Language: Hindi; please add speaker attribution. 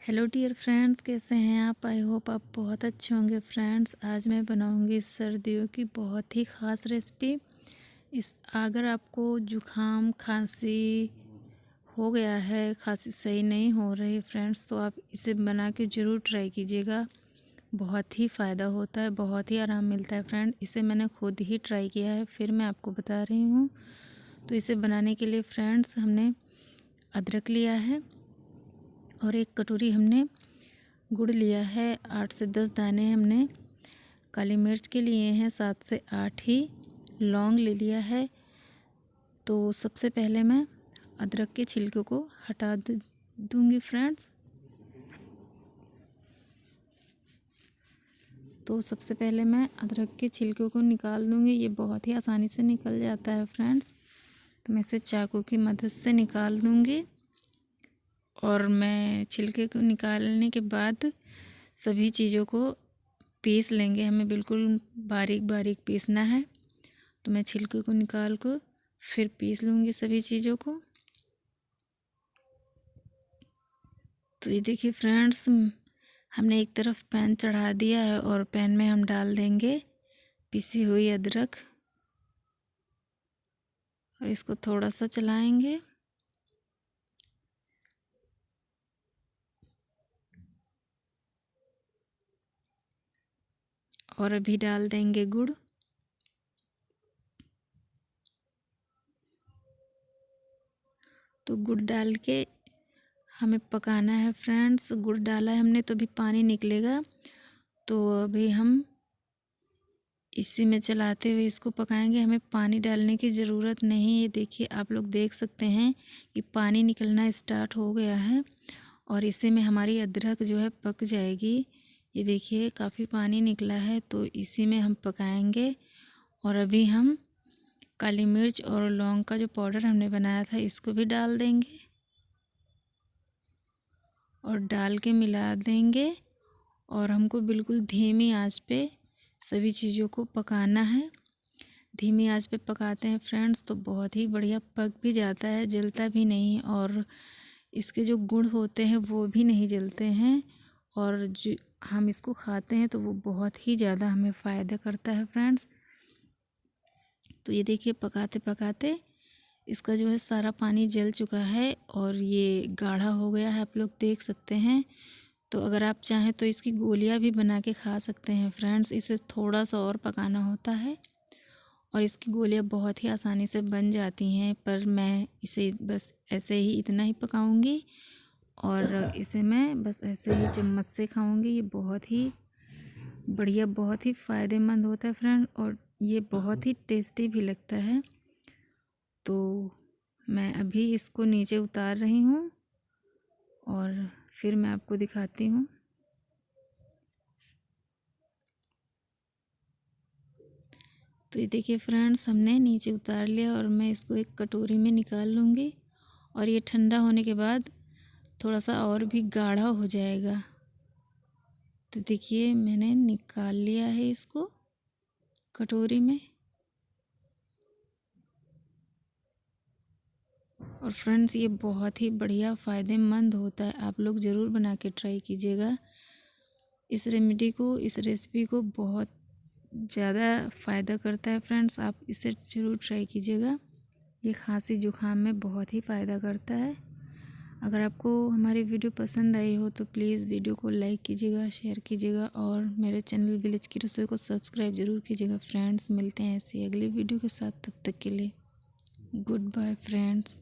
Speaker 1: हेलो डियर फ्रेंड्स, कैसे हैं आप? आई होप आप बहुत अच्छे होंगे। फ्रेंड्स, आज मैं बनाऊंगी सर्दियों की बहुत ही ख़ास रेसिपी। अगर आपको जुखाम खांसी हो गया है, खांसी सही नहीं हो रही फ्रेंड्स, तो आप इसे बना के ज़रूर ट्राई कीजिएगा। बहुत ही फ़ायदा होता है, बहुत ही आराम मिलता है फ्रेंड। इसे मैंने खुद ही ट्राई किया है, फिर मैं आपको बता रही हूँ। तो इसे बनाने के लिए फ्रेंड्स हमने अदरक लिया है और एक कटोरी हमने गुड़ लिया है। 8 से 10 दाने हमने काली मिर्च के लिए हैं। 7 से 8 ही लौंग ले लिया है। तो सबसे पहले मैं अदरक के छिलके को हटा दूंगी फ्रेंड्स। तो सबसे पहले मैं अदरक के छिलके को निकाल दूंगी। ये बहुत ही आसानी से निकल जाता है फ्रेंड्स। तो मैं इसे चाकू की मदद से निकाल दूंगी। और मैं छिलके को निकालने के बाद सभी चीज़ों को पीस लेंगे। हमें बिल्कुल बारीक बारीक पीसना है। तो मैं छिलके को निकाल कर फिर पीस लूँगी सभी चीज़ों को। तो ये देखिए फ्रेंड्स, हमने एक तरफ पैन चढ़ा दिया है और पैन में हम डाल देंगे पिसी हुई अदरक और इसको थोड़ा सा चलाएंगे। और अभी डाल देंगे गुड़। तो गुड़ डाल के हमें पकाना है फ्रेंड्स। गुड़ डाला है हमने तो अभी पानी निकलेगा। तो अभी हम इसी में चलाते हुए इसको पकाएंगे। हमें पानी डालने की ज़रूरत नहीं। ये देखिए, आप लोग देख सकते हैं कि पानी निकलना स्टार्ट हो गया है और इसी में हमारी अदरक जो है पक जाएगी। ये देखिए काफ़ी पानी निकला है, तो इसी में हम पकाएंगे। और अभी हम काली मिर्च और लौंग का जो पाउडर हमने बनाया था इसको भी डाल देंगे और डाल के मिला देंगे। और हमको बिल्कुल धीमी आंच पे सभी चीज़ों को पकाना है। धीमी आंच पे पकाते हैं फ्रेंड्स तो बहुत ही बढ़िया पक भी जाता है, जलता भी नहीं। और इसके जो गुण होते हैं वो भी नहीं जलते हैं। और जो हम इसको खाते हैं तो वो बहुत ही ज़्यादा हमें फ़ायदा करता है फ्रेंड्स। तो ये देखिए पकाते पकाते इसका जो है सारा पानी जल चुका है और ये गाढ़ा हो गया है, आप लोग देख सकते हैं। तो अगर आप चाहें तो इसकी गोलियां भी बना के खा सकते हैं फ्रेंड्स। इसे थोड़ा सा और पकाना होता है और इसकी गोलियां बहुत ही आसानी से बन जाती हैं। पर मैं इसे बस ऐसे ही इतना ही पकाऊंगी और इसे मैं बस ऐसे ही चम्मच से खाऊंगी। ये बहुत ही बढ़िया, बहुत ही फ़ायदेमंद होता है फ्रेंड और ये बहुत ही टेस्टी भी लगता है। तो मैं अभी इसको नीचे उतार रही हूँ और फिर मैं आपको दिखाती हूँ। तो ये देखिए फ्रेंड्स, हमने नीचे उतार लिया और मैं इसको एक कटोरी में निकाल लूँगी। और ये ठंडा होने के बाद थोड़ा सा और भी गाढ़ा हो जाएगा। तो देखिए मैंने निकाल लिया है इसको कटोरी में। और फ्रेंड्स, ये बहुत ही बढ़िया फ़ायदेमंद होता है। आप लोग ज़रूर बना के ट्राई कीजिएगा। इस रेसिपी को बहुत ज़्यादा फ़ायदा करता है फ्रेंड्स। आप इसे ज़रूर ट्राई कीजिएगा। ये खांसी जुखाम में बहुत ही फ़ायदा करता है। अगर आपको हमारी वीडियो पसंद आई हो तो प्लीज़ वीडियो को लाइक कीजिएगा, शेयर कीजिएगा और मेरे चैनल विलेज की रसोई को सब्सक्राइब ज़रूर कीजिएगा फ्रेंड्स। मिलते हैं ऐसी अगली वीडियो के साथ, तब तक के लिए गुड बाय फ्रेंड्स।